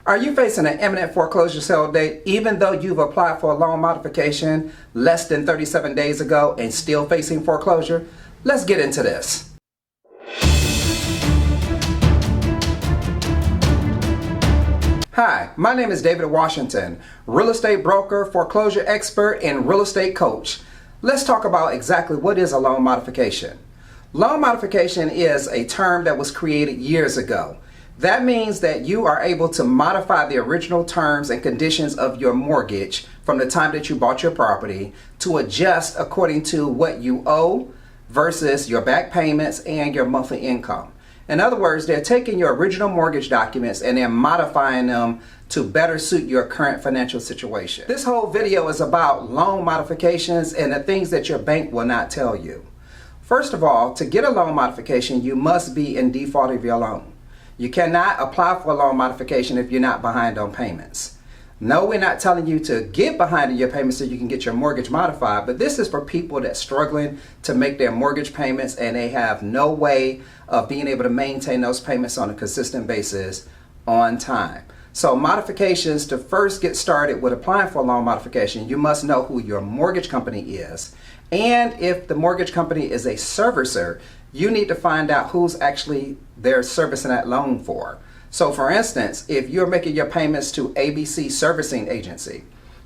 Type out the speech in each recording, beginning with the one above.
Are you facing an imminent foreclosure sale date even though you've applied for a loan modification less than 37 days ago and still facing foreclosure? Let's get into this. Hi, my name is David Washington, real estate broker, foreclosure expert, and real estate coach. Let's talk about exactly what is a loan modification. Loan modification is a term that was created years ago. That means that you are able to modify the original terms and conditions of your mortgage from the time that you bought your property to adjust according to what you owe versus your back payments and your monthly income. In other words, they're taking your original mortgage documents and they're modifying them to better suit your current financial situation. This whole video is about loan modifications and the things that your bank will not tell you. First of all, to get a loan modification, you must be in default of your loan. You cannot apply for a loan modification if you're not behind on payments. No, we're not telling you to get behind in your payments so you can get your mortgage modified, but this is for people that's struggling to make their mortgage payments and they have no way of being able to maintain those payments on a consistent basis on time. So modifications, to first get started with applying for a loan modification, you must know who your mortgage company is. And if the mortgage company is a servicer, you need to find out who's actually they're servicing that loan for. So for instance, if you're making your payments to ABC Servicing Agency,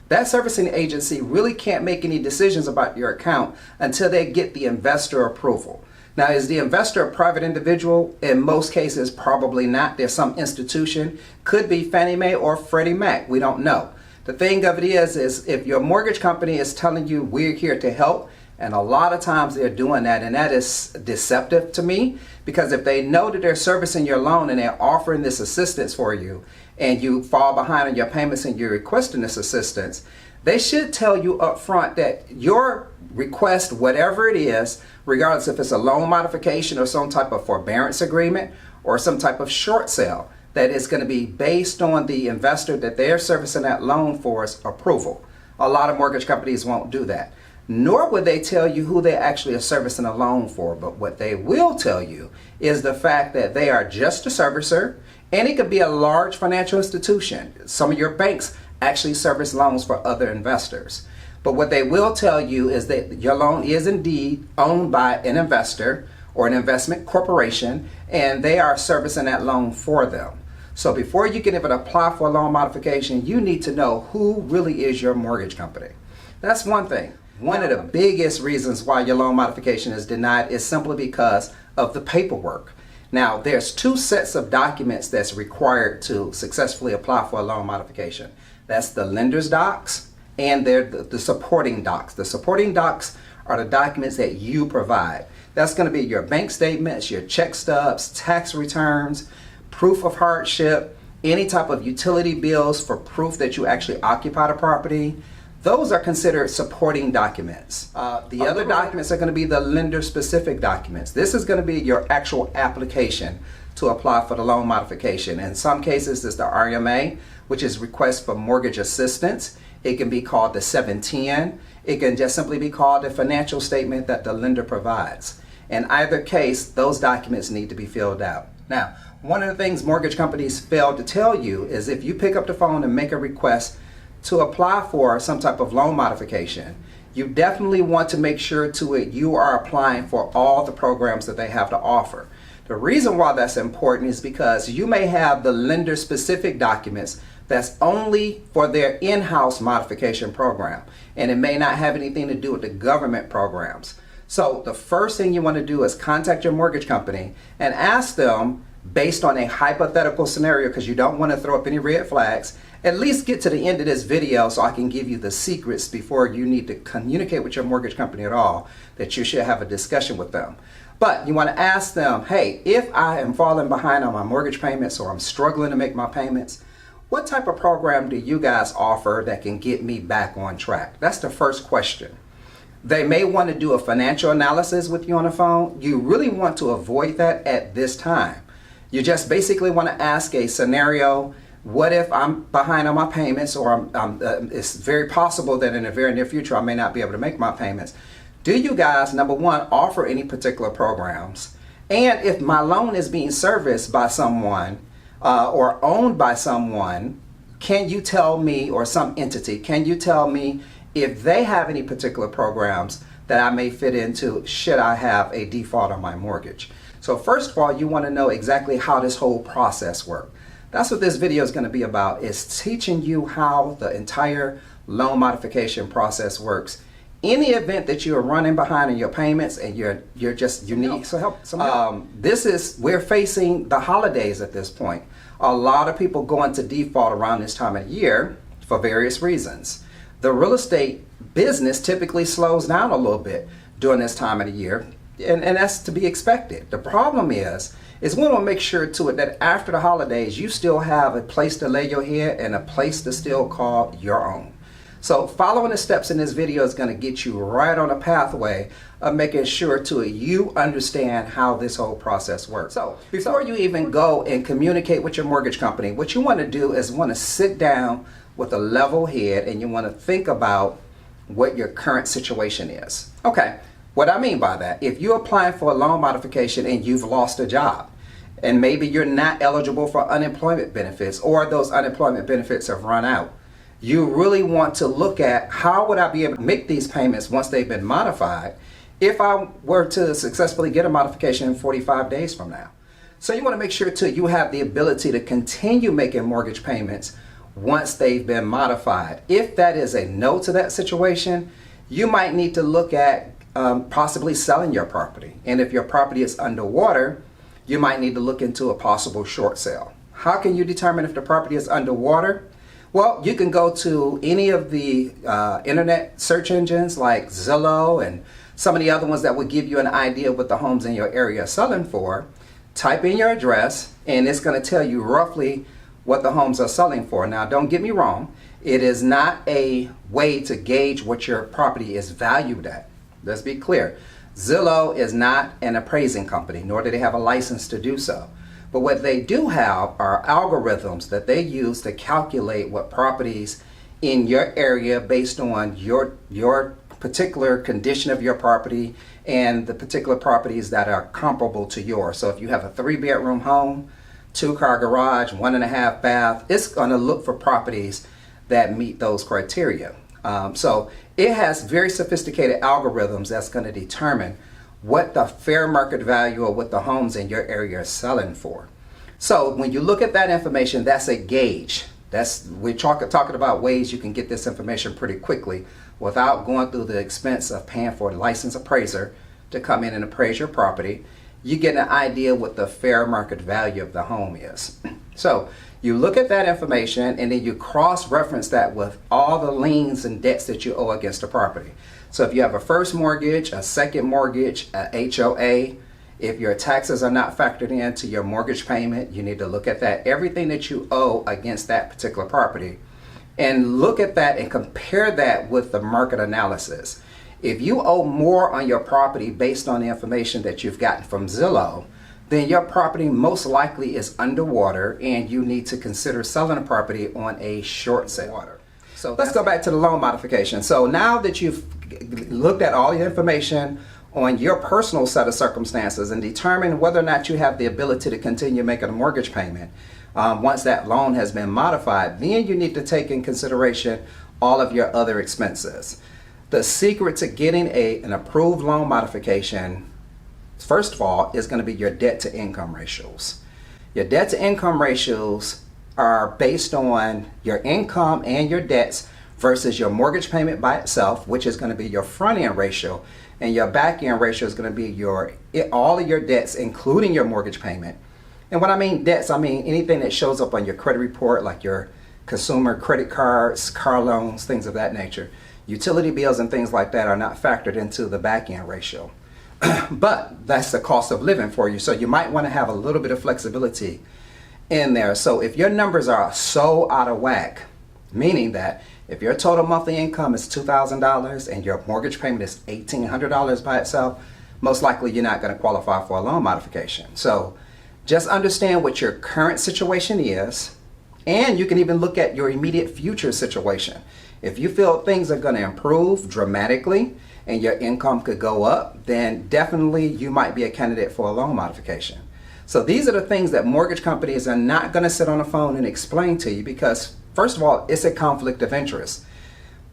that servicing agency really can't make any decisions about your account until they get the investor approval. Now, is the investor a private individual? In most cases, probably not. There's some institution, could be Fannie Mae or Freddie Mac. We don't know. The thing of it is if your mortgage company is telling you we're here to help, and a lot of times they're doing that, and that is deceptive to me, because if they know that they're servicing your loan and they're offering this assistance for you, and you fall behind on your payments and you're requesting this assistance, they should tell you up front that your request, whatever it is, regardless if it's a loan modification or some type of forbearance agreement or some type of short sale, that is going to be based on the investor that they're servicing that loan for's approval. A lot of mortgage companies won't do that. Nor would they tell you who they actually are servicing a loan for. But what they will tell you is the fact that they are just a servicer, and it could be a large financial institution. Some of your banks actually service loans for other investors. But what they will tell you is that your loan is indeed owned by an investor or an investment corporation, and they are servicing that loan for them. So before you can even apply for a loan modification, you need to know who really is your mortgage company. That's one thing. One of the biggest reasons why your loan modification is denied is simply because of the paperwork. Now, there's two sets of documents that's required to successfully apply for a loan modification. That's the lender's docs and the supporting docs. The supporting docs are the documents that you provide. That's going to be your bank statements, your check stubs, tax returns, proof of hardship, any type of utility bills for proof that you actually occupy the property. Those are considered supporting documents. The other documents are going to be the lender-specific documents. This is going to be your actual application to apply for the loan modification. In some cases, it's the RMA, which is Request for Mortgage Assistance. It can be called the 710. It can just simply be called a financial statement that the lender provides. In either case, those documents need to be filled out. Now, one of the things mortgage companies fail to tell you is if you pick up the phone and make a request to apply for some type of loan modification, you definitely want to make sure you are applying for all the programs that they have to offer. The reason why that's important is because you may have the lender-specific documents that's only for their in-house modification program, and it may not have anything to do with the government programs. So the first thing you want to do is contact your mortgage company and ask them, based on a hypothetical scenario, because you don't want to throw up any red flags, at least get to the end of this video so I can give you the secrets before you need to communicate with your mortgage company at all, that you should have a discussion with them. But you want to ask them, hey, if I am falling behind on my mortgage payments or I'm struggling to make my payments, what type of program do you guys offer that can get me back on track? That's the first question. They may want to do a financial analysis with you on the phone. You really want to avoid that at this time. You just basically want to ask a scenario. What if I'm behind on my payments, or it's very possible that in the very near future I may not be able to make my payments? Do you guys, number one, offer any particular programs? And if my loan is being serviced by someone, or owned by someone, can you tell me, or some entity, can you tell me if they have any particular programs that I may fit into should I have a default on my mortgage? So first of all, you want to know exactly how this whole process works. That's what this video is going to be about, is teaching you how the entire loan modification process works. In the event that you're running behind in your payments and you need some help. We're facing the holidays at this point. A lot of people go into default around this time of year for various reasons. The real estate business typically slows down a little bit during this time of the year, and that's to be expected. The problem is we want to make sure to it that after the holidays you still have a place to lay your head and a place to still call your own. So following the steps in this video is going to get you right on a pathway of making sure to you understand how this whole process works. So before you even go and communicate with your mortgage company, what you want to do is want to sit down with a level head and you want to think about what your current situation is. Okay, what I mean by that, if you're applying for a loan modification and you've lost a job, and maybe you're not eligible for unemployment benefits, or those unemployment benefits have run out, you really want to look at how would I be able to make these payments once they've been modified if I were to successfully get a modification in 45 days from now. So you want to make sure too you have the ability to continue making mortgage payments once they've been modified. If that is a no to that situation, you might need to look at possibly selling your property. And if your property is underwater, you might need to look into a possible short sale. How can you determine if the property is underwater? Well, you can go to any of the internet search engines like Zillow and some of the other ones that would give you an idea of what the homes in your area are selling for. Type in your address and it's going to tell you roughly what the homes are selling for. Now, don't get me wrong. It is not a way to gauge what your property is valued at. Let's be clear. Zillow is not an appraising company, nor do they have a license to do so. But what they do have are algorithms that they use to calculate what properties in your area based on your particular condition of your property and the particular properties that are comparable to yours. So if you have a 3-bedroom home, 2-car garage, 1.5 bath, it's going to look for properties that meet those criteria. So it has very sophisticated algorithms that's going to determine what the fair market value of what the homes in your area are selling for. So when you look at that information, that's a gauge. We're talking about ways you can get this information pretty quickly without going through the expense of paying for a licensed appraiser to come in and appraise your property. You get an idea what the fair market value of the home is. So you look at that information and then you cross-reference that with all the liens and debts that you owe against the property. So if you have a first mortgage, a second mortgage, a HOA, if your taxes are not factored into your mortgage payment, you need to look at that, everything that you owe against that particular property, and look at that and compare that with the market analysis. If you owe more on your property based on the information that you've gotten from Zillow, then your property most likely is underwater and you need to consider selling a property on a short sale. So let's go back to the loan modification. So now that you've looked at all your information on your personal set of circumstances and determined whether or not you have the ability to continue making a mortgage payment, once that loan has been modified, then you need to take in consideration all of your other expenses. The secret to getting an approved loan modification, first of all, is going to be your debt to income ratios. Your debt to income ratios are based on your income and your debts versus your mortgage payment by itself, which is going to be your front end ratio, and your back end ratio is going to be all of your debts, including your mortgage payment. And when I mean debts, I mean anything that shows up on your credit report, like your consumer credit cards, car loans, things of that nature. Utility bills and things like that are not factored into the back end ratio. But that's the cost of living for you. So you might want to have a little bit of flexibility in there. So if your numbers are so out of whack, meaning that if your total monthly income is $2,000 and your mortgage payment is $1,800 by itself, most likely you're not going to qualify for a loan modification. So just understand what your current situation is, and you can even look at your immediate future situation. If you feel things are going to improve dramatically and your income could go up, then definitely you might be a candidate for a loan modification. So these are the things that mortgage companies are not going to sit on the phone and explain to you because, first of all, it's a conflict of interest.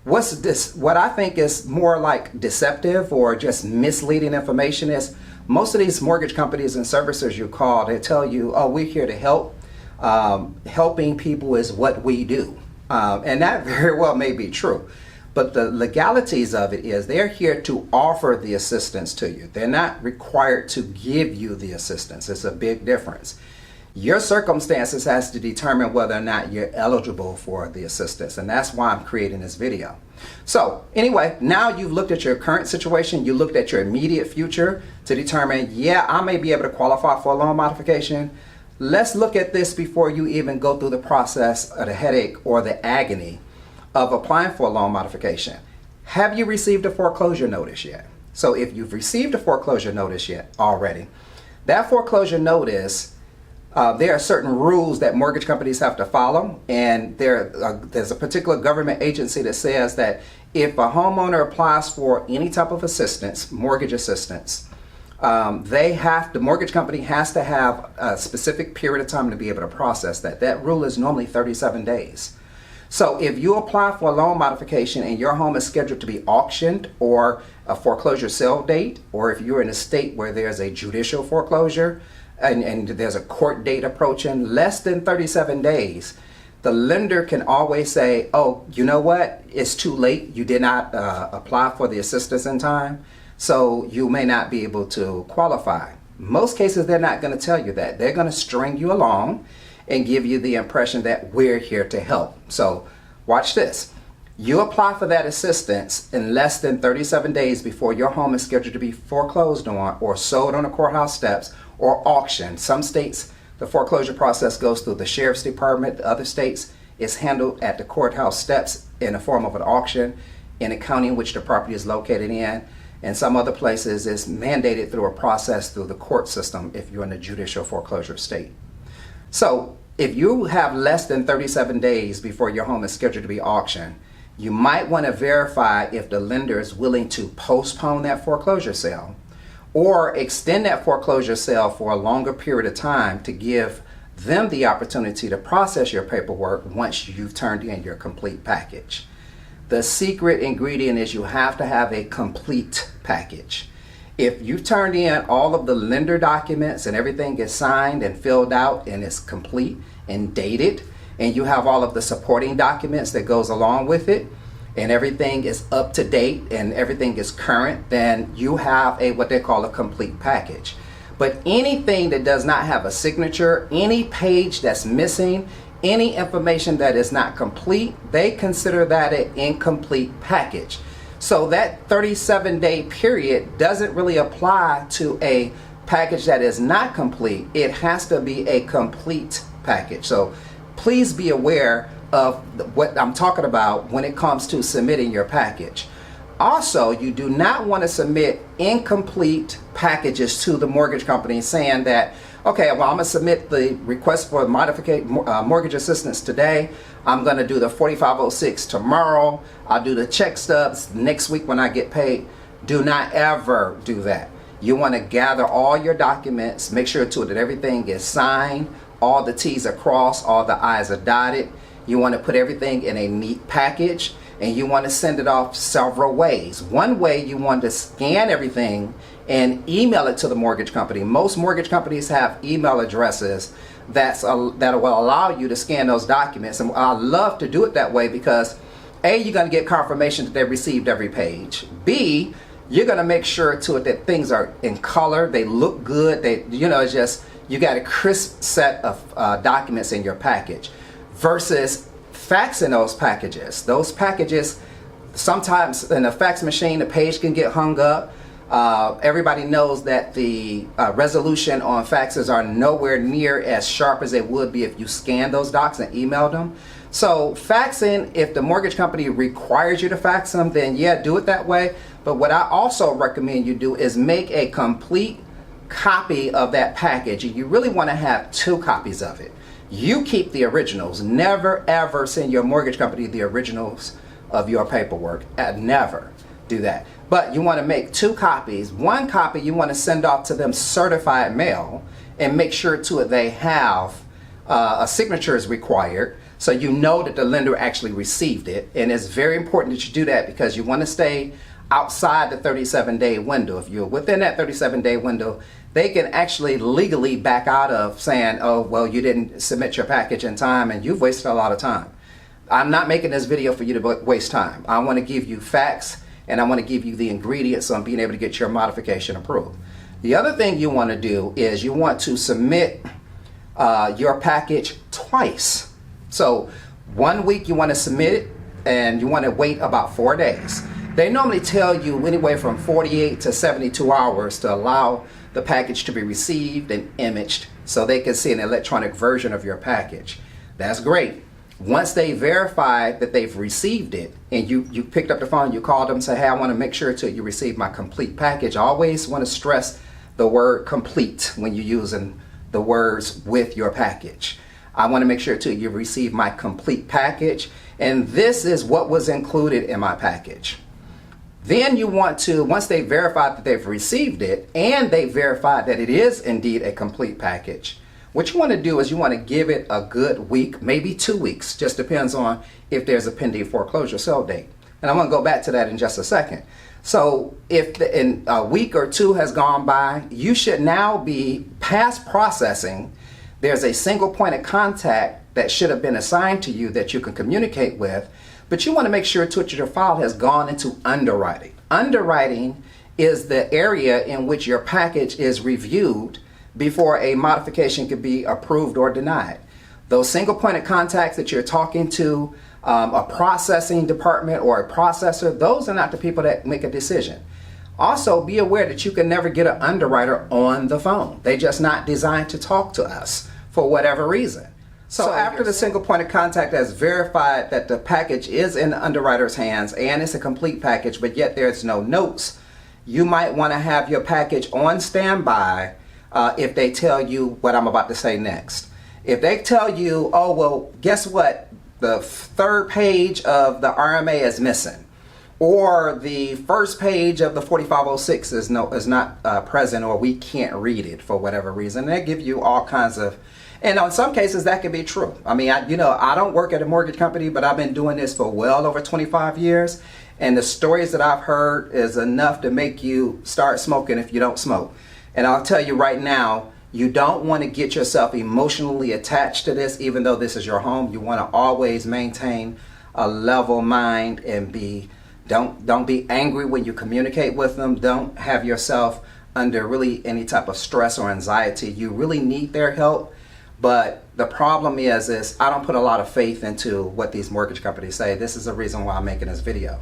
What I think is more like deceptive or just misleading information is most of these mortgage companies and servicers you call, they tell you, oh, we're here to help. Helping people is what we do. And that very well may be true. But the legalities of it is they're here to offer the assistance to you. They're not required to give you the assistance. It's a big difference. Your circumstances has to determine whether or not you're eligible for the assistance, and that's why I'm creating this video. So anyway, now you've looked at your current situation, you looked at your immediate future to determine, yeah, I may be able to qualify for a loan modification. Let's look at this before you even go through the process of the headache or the agony of applying for a loan modification. Have you received a foreclosure notice yet? So if you've received a foreclosure notice yet already, that foreclosure notice, there are certain rules that mortgage companies have to follow, and there's a particular government agency that says that if a homeowner applies for any type of assistance, mortgage assistance, the mortgage company has to have a specific period of time to be able to process that. That rule is normally 37 days. So if you apply for a loan modification and your home is scheduled to be auctioned or a foreclosure sale date, or if you're in a state where there's a judicial foreclosure, and there's a court date approaching, less than 37 days, the lender can always say, oh, you know what, it's too late, you did not apply for the assistance in time, so you may not be able to qualify. Most cases, they're not going to tell you that. They're going to string you along and give you the impression that we're here to help. So watch this. You apply for that assistance in less than 37 days before your home is scheduled to be foreclosed on or sold on the courthouse steps or auctioned. Some states, the foreclosure process goes through the sheriff's department. The other states, it's handled at the courthouse steps in the form of an auction in the county in which the property is located in. And some other places, it's mandated through a process through the court system if you're in a judicial foreclosure state. So if you have less than 37 days before your home is scheduled to be auctioned, you might want to verify if the lender is willing to postpone that foreclosure sale or extend that foreclosure sale for a longer period of time to give them the opportunity to process your paperwork once you've turned in your complete package. The secret ingredient is you have to have a complete package. If you've turned in all of the lender documents and everything is signed and filled out and it's complete and dated, and you have all of the supporting documents that goes along with it, and everything is up to date and everything is current, then you have what they call a complete package. But anything that does not have a signature, any page that's missing, any information that is not complete, they consider that an incomplete package. So that 37-day period doesn't really apply to a package that is not complete. It has to be a complete package. So please be aware of what I'm talking about when it comes to submitting your package. Also, you do not want to submit incomplete packages to the mortgage company saying that, okay, well, I'm going to submit the request for mortgage assistance today. I'm going to do the 4506 tomorrow. I'll do the check stubs next week when I get paid. Do not ever do that. You want to gather all your documents, make sure that everything is signed, all the T's are crossed, all the I's are dotted. You want to put everything in a neat package, and you want to send it off several ways. One way, you want to scan everything and email it to the mortgage company. Most mortgage companies have email addresses that will allow you to scan those documents, and I love to do it that way because A, you're going to get confirmation that they received every page. B, you're going to make sure that things are in color, they look good, it's just, you got a crisp set of documents in your package versus faxing those packages. Those packages, sometimes in a fax machine, the page can get hung up. Everybody knows that the resolution on faxes are nowhere near as sharp as they would be if you scan those docs and email them. So faxing, if the mortgage company requires you to fax them, then yeah, do it that way. But what I also recommend you do is make a complete copy of that package. You really want to have 2 copies of it. You keep the originals. Never ever send your mortgage company the originals of your paperwork. Never. do that. But you want to make 2 copies. 1 copy you want to send off to them certified mail, and make sure to they have a signature is required, so you know that the lender actually received it. And it's very important that you do that, because you want to stay outside the 37-day window. If you're within that 37-day window, they can actually legally back out of saying, oh, well, you didn't submit your package in time and you've wasted a lot of time. I'm not making this video for you to waste time. I want to give you facts, and I want to give you the ingredients on being able to get your modification approved. The other thing you want to do is you want to submit your package twice. So 1 week you want to submit it, and you want to wait about 4 days. They normally tell you anywhere from 48 to 72 hours to allow the package to be received and imaged, so they can see an electronic version of your package. That's great. Once they verify that they've received it, and you picked up the phone, you called them and say, hey, I want to make sure you receive my complete package. I always want to stress the word complete when you're using the words with your package. I want to make sure you receive my complete package, and this is what was included in my package. Then you want to, once they verify that they've received it and they verify that it is indeed a complete package, what you want to do is you want to give it a good week, maybe 2 weeks, just depends on if there's a pending foreclosure sale date. And I'm going to go back to that in just a second. So if in a week or 2 has gone by, you should now be past processing. There's a single point of contact that should have been assigned to you that you can communicate with. But you want to make sure that your file has gone into underwriting. Underwriting is the area in which your package is reviewed before a modification can be approved or denied. Those single point of contacts that you're talking to, a processing department or a processor, those are not the people that make a decision. Also, be aware that you can never get an underwriter on the phone. They're just not designed to talk to us for whatever reason. So after the single point of contact has verified that the package is in the underwriter's hands and it's a complete package, but yet there's no notes, you might want to have your package on standby if they tell you what I'm about to say next. If they tell you, oh, well, guess what? The 3rd page of the RMA is missing, or the 1st page of the 4506 is not present, or we can't read it for whatever reason. They give you all kinds of, and in some cases that can be true. I mean, I don't work at a mortgage company, but I've been doing this for well over 25 years. And the stories that I've heard is enough to make you start smoking if you don't smoke. And I'll tell you right now, you don't want to get yourself emotionally attached to this, even though this is your home. You want to always maintain a level mind and don't be angry when you communicate with them. Don't have yourself under really any type of stress or anxiety. You really need their help. But the problem is I don't put a lot of faith into what these mortgage companies say. This is the reason why I'm making this video.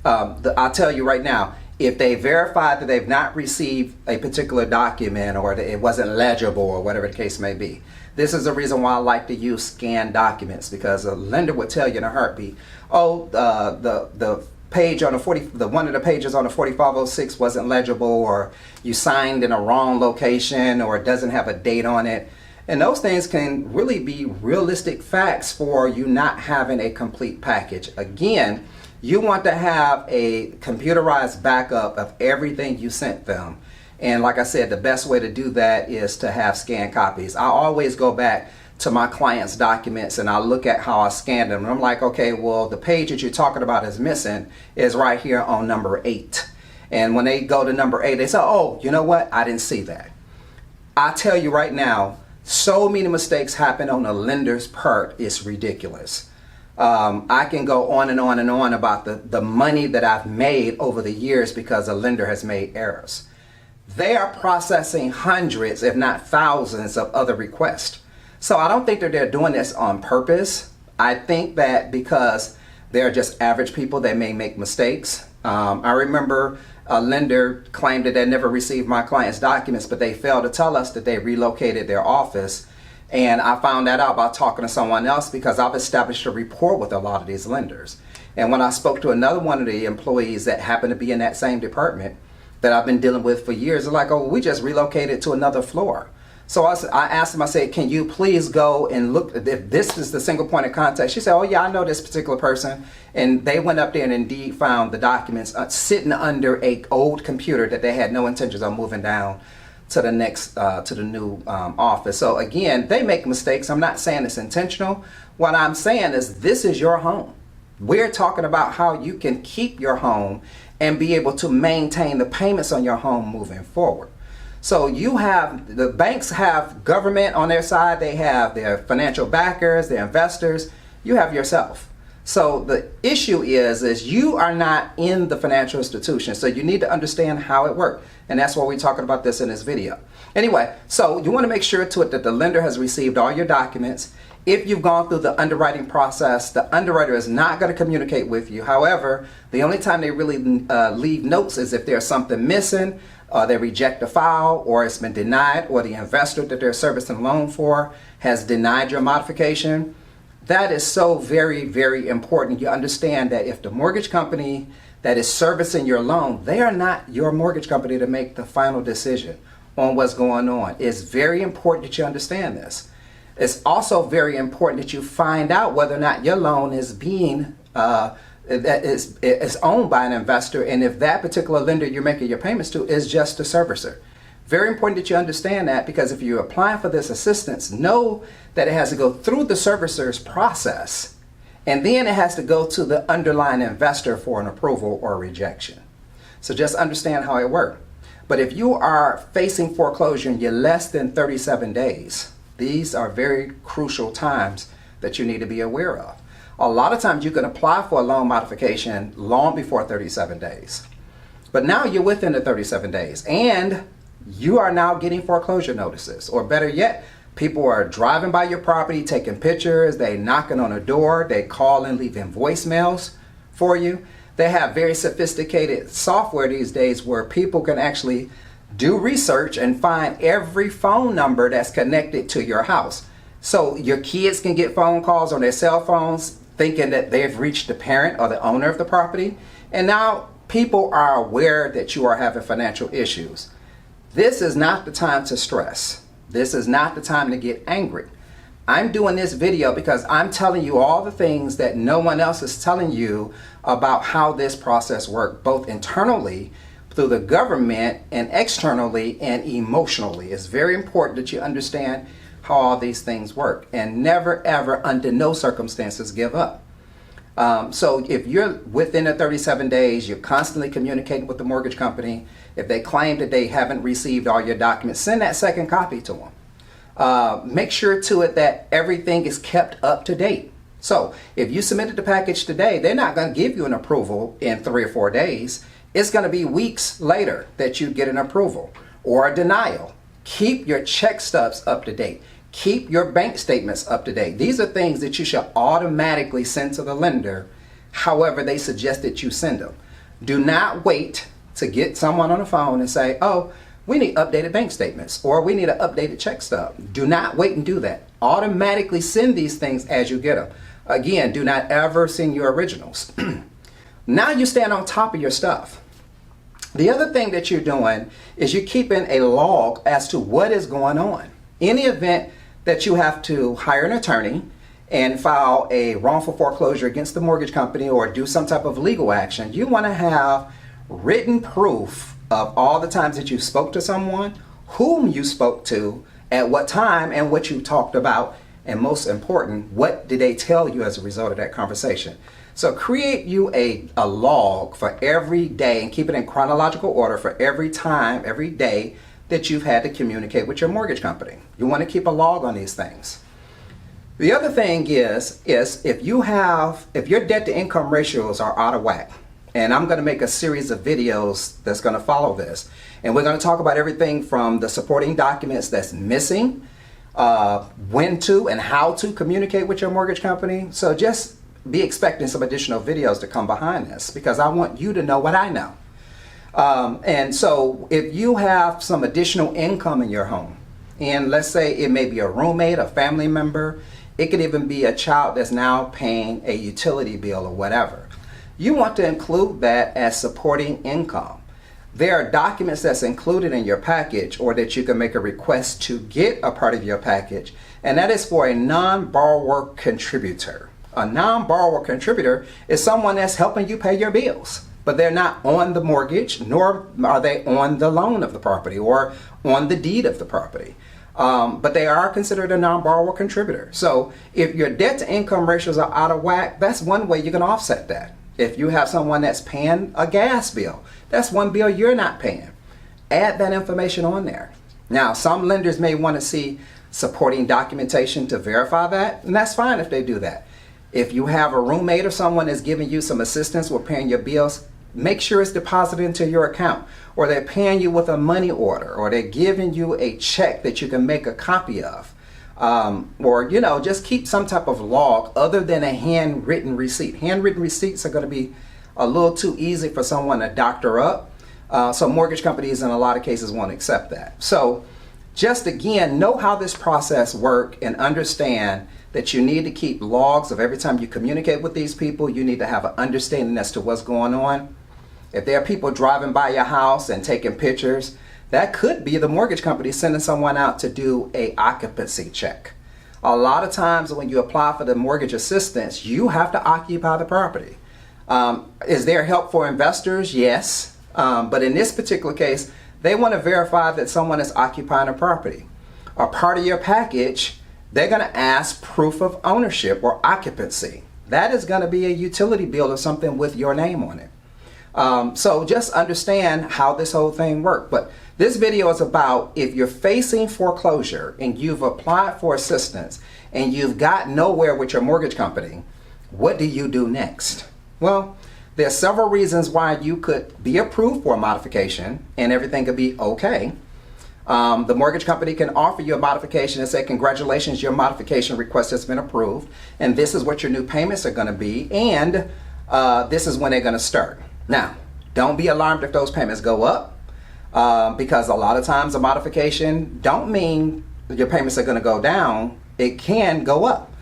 I'll tell you right now, if they verify that they've not received a particular document, or that it wasn't legible, or whatever the case may be, this is the reason why I like to use scanned documents, because a lender would tell you in a heartbeat, oh, the page on one of the pages on the 4506 wasn't legible, or you signed in a wrong location, or it doesn't have a date on it. And those things can really be realistic facts for you not having a complete package. Again, you want to have a computerized backup of everything you sent them. And like I said, the best way to do that is to have scanned copies. I always go back to my clients' documents and I look at how I scanned them. And I'm like, okay, well, the page that you're talking about is missing is right here on number 8. And when they go to number 8, they say, oh, you know what? I didn't see that. I tell you right now, so many mistakes happen on the lender's part, it's ridiculous. I can go on and on and on about the money that I've made over the years because a lender has made errors. They are processing hundreds, if not thousands, of other requests. So I don't think that they're doing this on purpose. I think that because they're just average people, they may make mistakes. I remember a lender claimed that they never received my client's documents, but they failed to tell us that they relocated their office. And I found that out by talking to someone else, because I've established a rapport with a lot of these lenders. And when I spoke to another one of the employees that happened to be in that same department that I've been dealing with for years, they're like, oh, we just relocated to another floor. So I asked them, I said, can you please go and look, if this is the single point of contact? She said, oh yeah, I know this particular person. And they went up there and indeed found the documents sitting under a old computer that they had no intentions of moving down to the next, to the new office. So again, they make mistakes. I'm not saying it's intentional. What I'm saying is this is your home. We're talking about how you can keep your home and be able to maintain the payments on your home moving forward. So you have, the banks have government on their side, they have their financial backers, their investors, you have yourself. So the issue is you are not in the financial institution, so you need to understand how it works. And that's why we're talking about this in this video. Anyway, so you want to make sure that the lender has received all your documents. If you've gone through the underwriting process, the underwriter is not going to communicate with you. However, the only time they really leave notes is if there's something missing, they reject the file, or it's been denied, or the investor that they're servicing the loan for has denied your modification. That is so very, very important. You understand that if the mortgage company that is servicing your loan, they are not your mortgage company to make the final decision on what's going on. It's very important that you understand this. It's also very important that you find out whether or not your loan is being that is owned by an investor, and if that particular lender you're making your payments to is just a servicer. Very important that you understand that, because if you're applying for this assistance, know that it has to go through the servicer's process, and then it has to go to the underlying investor for an approval or rejection. So just understand how it works. But if you are facing foreclosure and you're less than 37 days, these are very crucial times that you need to be aware of. A lot of times you can apply for a loan modification long before 37 days. But now you're within the 37 days and you are now getting foreclosure notices. Or better yet, people are driving by your property, taking pictures, they knocking on a door, they call and leaving voicemails for you. They have very sophisticated software these days where people can actually do research and find every phone number that's connected to your house. So your kids can get phone calls on their cell phones thinking that they've reached the parent or the owner of the property. And now people are aware that you are having financial issues. This is not the time to stress. This is not the time to get angry. I'm doing this video because I'm telling you all the things that no one else is telling you about how this process works, both internally through the government and externally and emotionally. It's very important that you understand how all these things work, and never ever under no circumstances give up. So if you're within the 37 days, you're constantly communicating with the mortgage company. If they claim that they haven't received all your documents, send that second copy to them. Make sure to it that everything is kept up to date. So if you submitted the package today, they're not going to give you an approval in 3 or 4 days. It's going to be weeks later that you get an approval or a denial. Keep your check stubs up to date. Keep your bank statements up to date. These are things that you should automatically send to the lender, however they suggest that you send them. Do not wait to get someone on the phone and say, oh, we need updated bank statements or we need an updated check stub. Do not wait and do that. Automatically send these things as you get them. Again, do not ever send your originals. Now you stand on top of your stuff. The other thing that you're doing is you're keeping a log as to what is going on. In the event that you have to hire an attorney and file a wrongful foreclosure against the mortgage company or do some type of legal action, you want to have written proof of all the times that you spoke to someone, whom you spoke to, at what time, and what you talked about, and most important, what did they tell you as a result of that conversation. So create you a log for every day and keep it in chronological order for every time, every day that you've had to communicate with your mortgage company. You want to keep a log on these things. The other thing is if your debt to income ratios are out of whack, and I'm going to make a series of videos that's going to follow this, and we're going to talk about everything from the supporting documents that's missing, when to and how to communicate with your mortgage company. So just be expecting some additional videos to come behind this, because I want you to know what I know. And so if you have some additional income in your home, and let's say it may be a roommate, a family member, it could even be a child that's now paying a utility bill or whatever, you want to include that as supporting income. there are documents that's included in your package or that you can make a request to get a part of your package, and that is for a non-borrower contributor. A non-borrower contributor is someone that's helping you pay your bills, but they're not on the mortgage, nor are they on the loan of the property or on the deed of the property. But they are considered a non-borrower contributor. So if your debt to income ratios are out of whack, that's one way you can offset that. If you have someone that's paying a gas bill, that's one bill you're not paying. Add that information on there. Now, some lenders may want to see supporting documentation to verify that, and that's fine if they do that. If you have a roommate or someone that's giving you some assistance with paying your bills, make sure it's deposited into your account, or they're paying you with a money order, or they're giving you a check that you can make a copy of. Or, just keep some type of log other than a handwritten receipt. Handwritten receipts are going to be a little too easy for someone to doctor up. So mortgage companies in a lot of cases won't accept that. So just again, know how this process works and understand that you need to keep logs of every time you communicate with these people. You need to have an understanding as to what's going on. If there are people driving by your house and taking pictures, that could be the mortgage company sending someone out to do a occupancy check. A lot of times when you apply for the mortgage assistance, you have to occupy the property. Is there help for investors? Yes. But in this particular case, they want to verify that someone is occupying a property. A part of your package, they're going to ask proof of ownership or occupancy. That is going to be a utility bill or something with your name on it. So just understand how this whole thing works. But this video is about if you're facing foreclosure and you've applied for assistance and you've got nowhere with your mortgage company, what do you do next? Well, there are several reasons why you could be approved for a modification and everything could be okay. The mortgage company can offer you a modification and say, congratulations, your modification request has been approved, and this is what your new payments are going to be, and this is when they're going to start. Now, don't be alarmed if those payments go up, because a lot of times a modification don't mean your payments are going to go down. It can go up.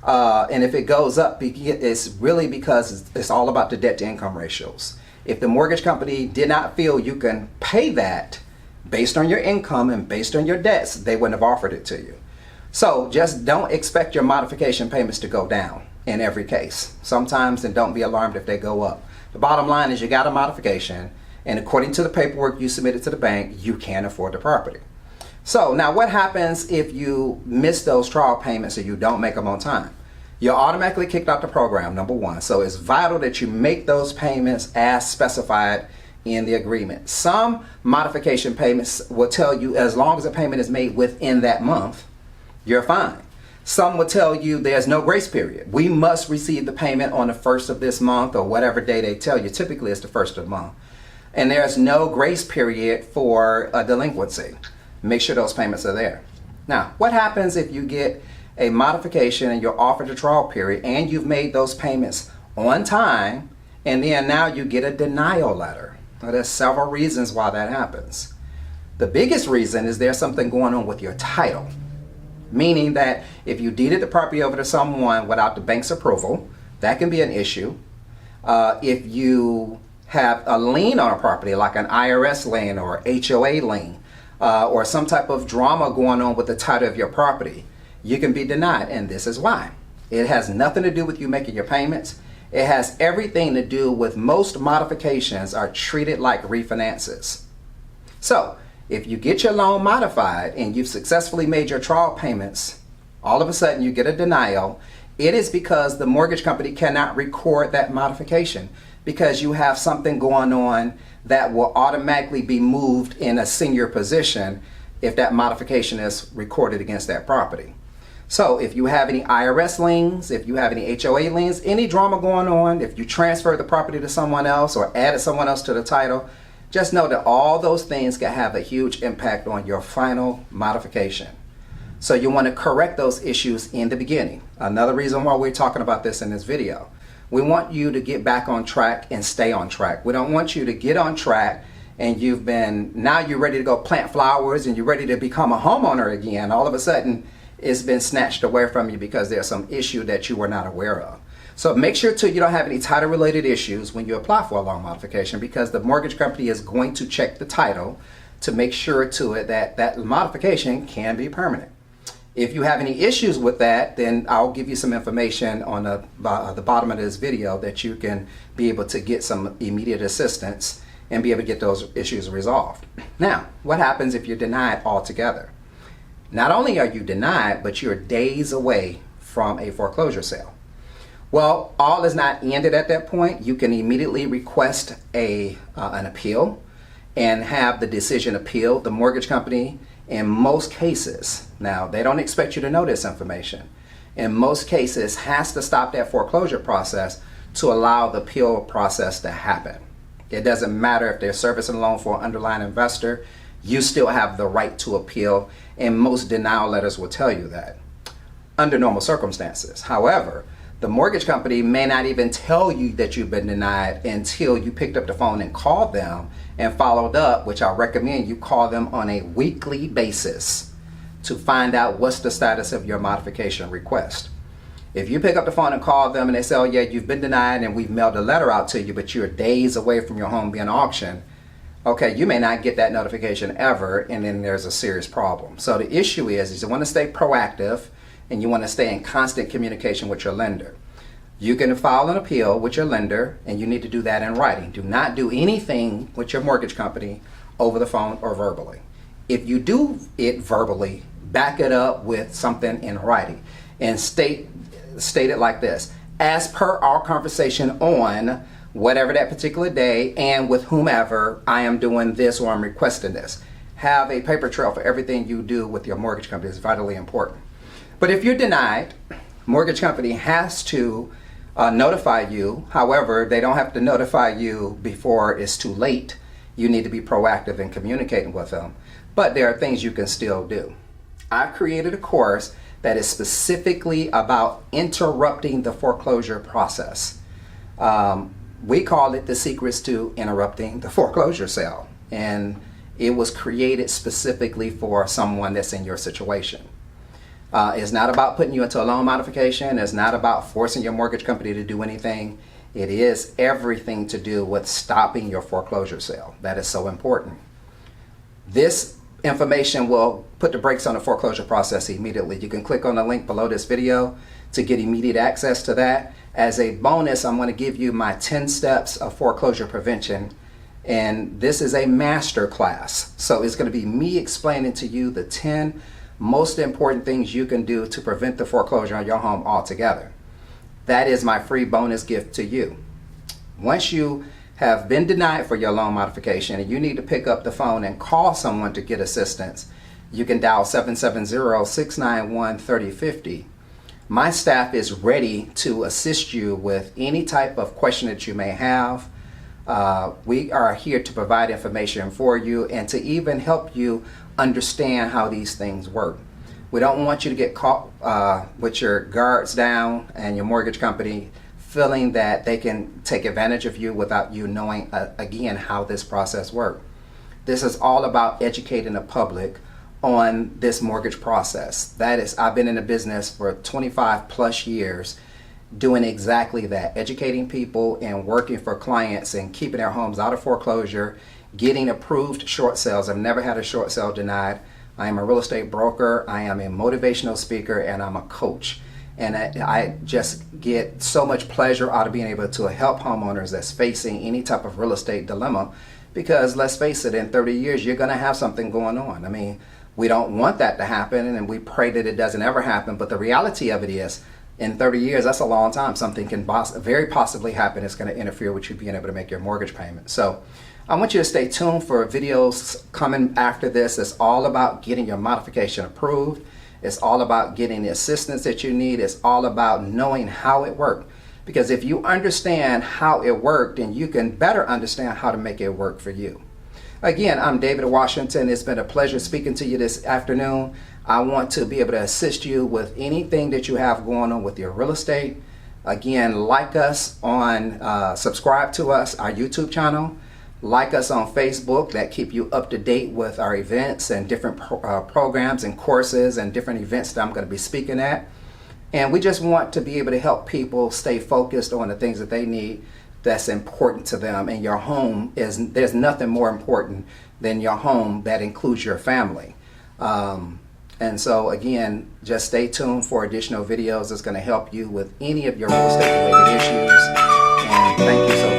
And if it goes up, it's really because it's all about the debt to income ratios. If the mortgage company did not feel you can pay that based on your income and based on your debts, they wouldn't have offered it to you. So just don't expect your modification payments to go down in every case. Sometimes, and don't be alarmed if they go up. The bottom line is you got a modification, and according to the paperwork you submitted to the bank, you can afford the property. So now what happens if you miss those trial payments or you don't make them on time? You're automatically kicked out the program, number one. So it's vital that you make those payments as specified in the agreement. Some modification payments will tell you as long as the payment is made within that month, you're fine. Some will tell you there's no grace period. We must receive the payment on the first of this month or whatever day they tell you. Typically it's the first of the month. And there's no grace period for a delinquency. Make sure those payments are there. Now, what happens if you get a modification and you're offered a trial period and you've made those payments on time, and then now you get a denial letter? Now, there's several reasons why that happens. The biggest reason is there's something going on with your title, meaning that if you deeded the property over to someone without the bank's approval, that can be an issue. If you have a lien on a property, like an IRS lien or HOA lien, or some type of drama going on with the title of your property, you can be denied, and this is why. It has nothing to do with you making your payments. It has everything to do with most modifications are treated like refinances. So if you get your loan modified and you've successfully made your trial payments, all of a sudden you get a denial. It is because the mortgage company cannot record that modification because you have something going on that will automatically be moved in a senior position if that modification is recorded against that property. So if you have any IRS liens, if you have any HOA liens, any drama going on, if you transfer the property to someone else or added someone else to the title, just know that all those things can have a huge impact on your final modification. So you want to correct those issues in the beginning. Another reason why we're talking about this in this video. We want you to get back on track and stay on track. We don't want you to get on track and now you're ready to go plant flowers and you're ready to become a homeowner again. All of a sudden, it's been snatched away from you because there's some issue that you were not aware of. So make sure too you don't have any title related issues when you apply for a loan modification, because the mortgage company is going to check the title to make sure to it that that modification can be permanent. If you have any issues with that, then I'll give you some information on the bottom of this video that you can be able to get some immediate assistance and be able to get those issues resolved. Now, what happens if you're denied altogether? Not only are you denied, but you're days away from a foreclosure sale. Well, all is not ended at that point. You can immediately request an appeal and have the decision appealed. The mortgage company, in most cases, now they don't expect you to know this information, in most cases has to stop that foreclosure process to allow the appeal process to happen. It doesn't matter if they're servicing a loan for an underlying investor, you still have the right to appeal, and most denial letters will tell you that under normal circumstances. However, the mortgage company may not even tell you that you've been denied until you picked up the phone and called them and followed up, which I recommend you call them on a weekly basis to find out what's the status of your modification request. If you pick up the phone and call them and they say, oh yeah, you've been denied and we've mailed a letter out to you, but you're days away from your home being auctioned, okay, you may not get that notification ever, and then there's a serious problem. So the issue is you want to stay proactive and you want to stay in constant communication with your lender. You can file an appeal with your lender, and you need to do that in writing. Do not do anything with your mortgage company over the phone or verbally. If you do it verbally, back it up with something in writing and state it like this: as per our conversation on whatever that particular day and with whomever, I am doing this or I'm requesting this. Have a paper trail for everything you do with your mortgage company. It's vitally important. But if you're denied, mortgage company has to notify you. However, they don't have to notify you before it's too late. You need to be proactive in communicating with them. But there are things you can still do. I've created a course that is specifically about interrupting the foreclosure process. We call it the secrets to interrupting the foreclosure sale. And it was created specifically for someone that's in your situation. It's not about putting you into a loan modification. It's not about forcing your mortgage company to do anything. It is everything to do with stopping your foreclosure sale. That is so important. This information will put the brakes on the foreclosure process immediately. You can click on the link below this video to get immediate access to that. As a bonus, I'm going to give you my 10 steps of foreclosure prevention. And this is a master class. So it's going to be me explaining to you the 10 most important things you can do to prevent the foreclosure on your home altogether. That is my free bonus gift to you. Once you have been denied for your loan modification and you need to pick up the phone and call someone to get assistance, you can dial 770-691-3050. My staff is ready to assist you with any type of question that you may have. We are here to provide information for you and to even help you understand how these things work. We don't want you to get caught with your guards down and your mortgage company feeling that they can take advantage of you without you knowing, again, how this process works. This is all about educating the public on this mortgage process. That is, I've been in the business for 25 plus years doing exactly that, educating people and working for clients and keeping their homes out of foreclosure, getting approved short sales. I've never had a short sale denied. I am a real estate broker, I am a motivational speaker, and I'm a coach. And I just get so much pleasure out of being able to help homeowners that's facing any type of real estate dilemma, because let's face it, in 30 years, you're gonna have something going on. I mean, we don't want that to happen, and we pray that it doesn't ever happen, but the reality of it is, in 30 years, that's a long time. Something can very possibly happen. It's going to interfere with you being able to make your mortgage payment. So I want you to stay tuned for videos coming after this. It's all about getting your modification approved. It's all about getting the assistance that you need. It's all about knowing how it worked. Because if you understand how it worked, then you can better understand how to make it work for you. Again, I'm David Washington. It's been a pleasure speaking to you this afternoon. I want to be able to assist you with anything that you have going on with your real estate. Again, like us on, subscribe to us, our YouTube channel. Like us on Facebook, that keep you up to date with our events and different programs and courses and different events that I'm going to be speaking at. And we just want to be able to help people stay focused on the things that they need that's important to them. And your home there's nothing more important than your home that includes your family. And so again, just stay tuned for additional videos that's going to help you with any of your real estate related issues. And thank you so much.